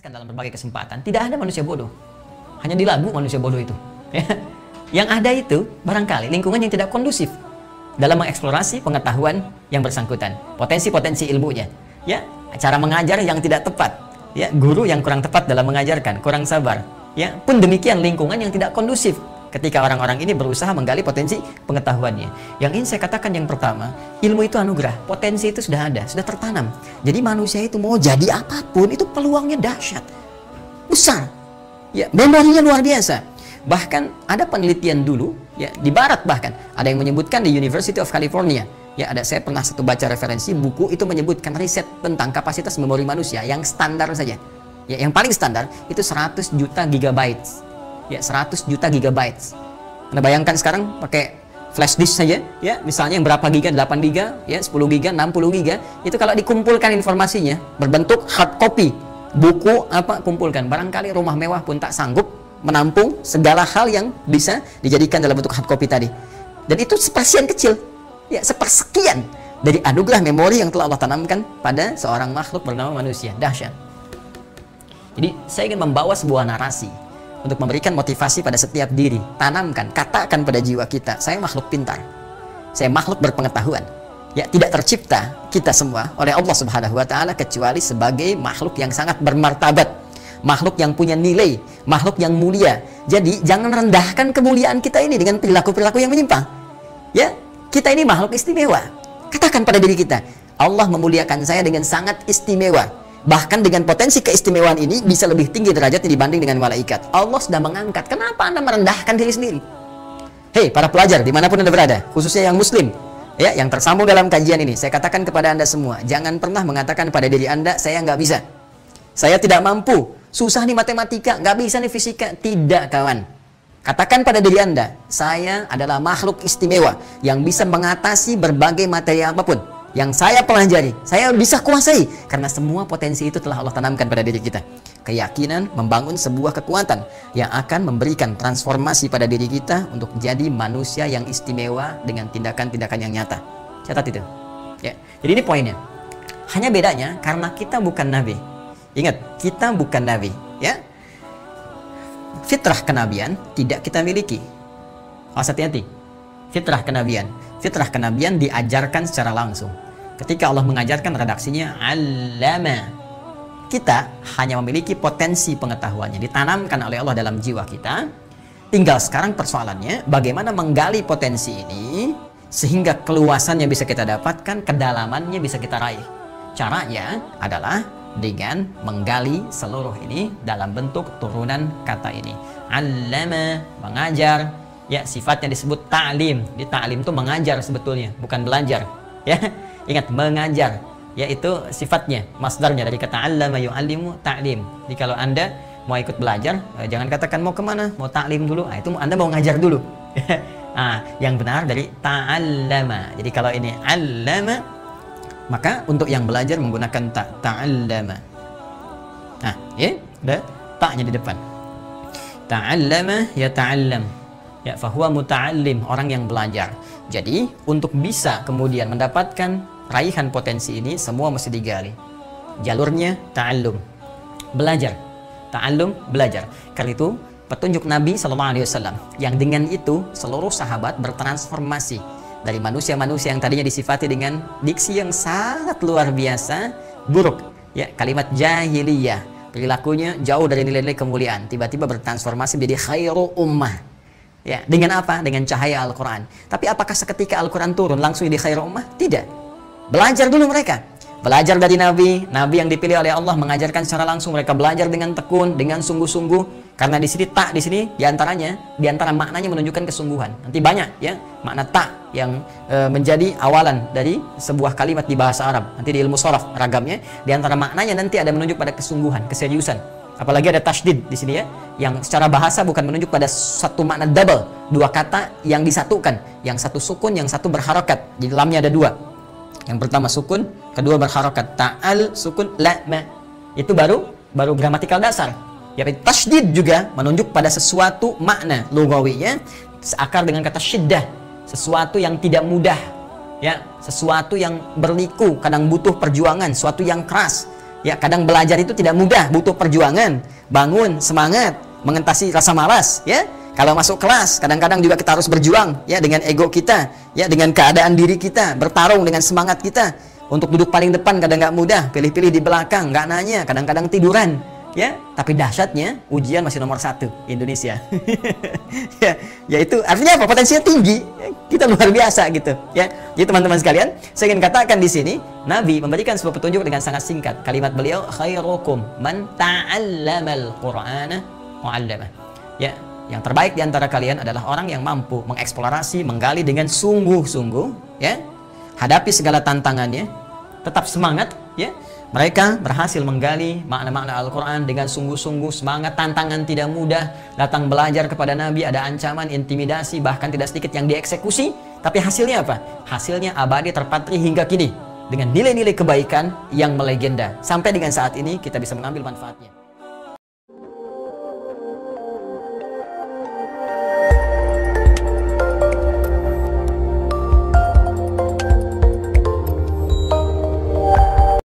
jelaskan dalam berbagai kesempatan, tidak ada manusia bodoh. Hanya di lagu manusia bodoh itu. Yang ada itu barangkali lingkungan yang tidak kondusif dalam mengeksplorasi pengetahuan yang bersangkutan, potensi-potensi ilmunya, ya, cara mengajar yang tidak tepat, ya, guru yang kurang tepat dalam mengajarkan, kurang sabar, ya, pun demikian lingkungan yang tidak kondusif ketika orang-orang ini berusaha menggali potensi pengetahuannya. Yang ingin saya katakan yang pertama, ilmu itu anugerah, potensi itu sudah ada, sudah tertanam. Jadi manusia itu mau jadi apapun, itu peluangnya dahsyat, besar, ya, memorinya luar biasa. Bahkan ada penelitian dulu, ya, di barat bahkan, ada yang menyebutkan di University of California, ya, saya pernah baca referensi buku itu menyebutkan riset tentang kapasitas memori manusia yang standar saja. Ya, yang paling standar itu 100 juta gigabytes. Ya, 100 juta gigabytes. Anda bayangkan sekarang pakai flash disk saja, ya, misalnya yang berapa giga, 8 giga, ya, 10 giga, 60 giga, itu kalau dikumpulkan informasinya berbentuk hard copy, buku apa kumpulkan, barangkali rumah mewah pun tak sanggup menampung segala hal yang bisa dijadikan dalam bentuk hard copy tadi. Dan itu sepersekian kecil, ya, sepersekian dari anugerah memori yang telah Allah tanamkan pada seorang makhluk bernama manusia. Dahsyat. Jadi saya ingin membawa sebuah narasi untuk memberikan motivasi pada setiap diri. Tanamkan, katakan pada jiwa kita, saya makhluk pintar, saya makhluk berpengetahuan. Ya, tidak tercipta kita semua oleh Allah Subhanahu wa Ta'ala kecuali sebagai makhluk yang sangat bermartabat, makhluk yang punya nilai, makhluk yang mulia. Jadi jangan rendahkan kemuliaan kita ini dengan perilaku-perilaku yang menyimpang. Ya, kita ini makhluk istimewa. Katakan pada diri kita, Allah memuliakan saya dengan sangat istimewa. Bahkan dengan potensi keistimewaan ini bisa lebih tinggi derajatnya dibanding dengan malaikat. Allah sudah mengangkat. Kenapa Anda merendahkan diri sendiri? Hei para pelajar dimanapun Anda berada, khususnya yang muslim, ya, yang tersambung dalam kajian ini, saya katakan kepada Anda semua, jangan pernah mengatakan pada diri Anda, saya nggak bisa, saya tidak mampu, susah nih matematika, nggak bisa nih fisika. Tidak, kawan. Katakan pada diri Anda, saya adalah makhluk istimewa yang bisa mengatasi berbagai materi apapun yang saya pelajari, saya bisa kuasai, karena semua potensi itu telah Allah tanamkan pada diri kita. Keyakinan membangun sebuah kekuatan yang akan memberikan transformasi pada diri kita untuk jadi manusia yang istimewa dengan tindakan-tindakan yang nyata. Catat itu, ya. Jadi ini poinnya. Hanya bedanya karena kita bukan nabi. Ingat, kita bukan nabi, ya. Fitrah kenabian tidak kita miliki. Awas hati-hati. Fitrah kenabian diajarkan secara langsung. Ketika Allah mengajarkan, redaksinya allama. Kita hanya memiliki potensi pengetahuannya, ditanamkan oleh Allah dalam jiwa kita. Tinggal sekarang persoalannya bagaimana menggali potensi ini sehingga keluasannya bisa kita dapatkan, kedalamannya bisa kita raih. Caranya adalah dengan menggali seluruh ini dalam bentuk turunan kata ini. Allama, mengajar. Ya, sifatnya disebut ta'lim. Di ta'lim itu mengajar sebetulnya, bukan belajar. Ya, ingat, mengajar. Yaitu sifatnya, masdarnya dari kata 'allama yu'allimu ta'lim. Jadi kalau Anda mau ikut belajar, jangan katakan mau kemana, mau ta'lim dulu. Nah, itu Anda mau ngajar dulu. Nah, yang benar dari ta'allama. Jadi kalau ini 'allama, maka untuk yang belajar menggunakan ta'allama. Nah, ya, ada ta'nya di depan. Ta'allama ya ta'allam. Ya, fahuwa muta'allim, orang yang belajar. Jadi, untuk bisa kemudian mendapatkan raihan potensi ini, semua mesti digali. Jalurnya ta'allum, belajar. Ta'allum, belajar. Karena itu, petunjuk Nabi SAW, yang dengan itu seluruh sahabat bertransformasi dari manusia-manusia yang tadinya disifati dengan diksi yang sangat luar biasa, buruk. Ya, kalimat jahiliyah, perilakunya jauh dari nilai-nilai kemuliaan, tiba-tiba bertransformasi menjadi khairu ummah. Ya, dengan apa? Dengan cahaya Al-Quran. Tapi apakah seketika Al-Quran turun langsung di khairu ummah? Tidak. Belajar dulu mereka. Belajar dari Nabi yang dipilih oleh Allah mengajarkan secara langsung. Mereka belajar dengan tekun, dengan sungguh-sungguh. Karena di sini tak, di sini diantaranya, diantara maknanya menunjukkan kesungguhan. Nanti banyak ya makna tak yang menjadi awalan dari sebuah kalimat di bahasa Arab. Nanti di ilmu sharaf ragamnya, diantara maknanya nanti ada menunjuk pada kesungguhan, keseriusan. Apalagi ada tasydid di sini ya, yang secara bahasa bukan menunjuk pada satu makna double, dua kata yang disatukan, yang satu sukun, yang satu berharokat. Di dalamnya ada dua. Yang pertama sukun, kedua berharokat. Ta'al sukun la ma. Itu baru gramatikal dasar. Ya, tasydid juga menunjuk pada sesuatu makna lugawinya seakar dengan kata syiddah, sesuatu yang tidak mudah. Ya, sesuatu yang berliku, kadang butuh perjuangan, sesuatu yang keras. Ya, kadang belajar itu tidak mudah, butuh perjuangan, bangun, semangat, mengatasi rasa malas, ya. Kalau masuk kelas, kadang-kadang juga kita harus berjuang, ya, dengan ego kita, ya, dengan keadaan diri kita, bertarung dengan semangat kita. Untuk duduk paling depan kadang nggak mudah, pilih-pilih di belakang, nggak nanya, kadang-kadang tiduran, ya. Tapi dahsyatnya, ujian masih nomor 1 Indonesia. Ya, yaitu artinya apa? Potensinya tinggi, kita luar biasa gitu, ya. Jadi teman-teman sekalian, saya ingin katakan di sini, Nabi memberikan sebuah petunjuk dengan sangat singkat. Kalimat beliau, khairukum man ta'allamal Qur'ana wa 'allamah. Ya, yang terbaik di antara kalian adalah orang yang mampu mengeksplorasi, menggali dengan sungguh-sungguh, ya. Hadapi segala tantangannya, tetap semangat, ya. Mereka berhasil menggali makna-makna Al-Quran dengan sungguh-sungguh, semangat, tantangan tidak mudah, datang belajar kepada Nabi, ada ancaman, intimidasi, bahkan tidak sedikit yang dieksekusi, tapi hasilnya apa? Hasilnya abadi terpatri hingga kini, dengan nilai-nilai kebaikan yang melegenda. Sampai dengan saat ini kita bisa mengambil manfaatnya.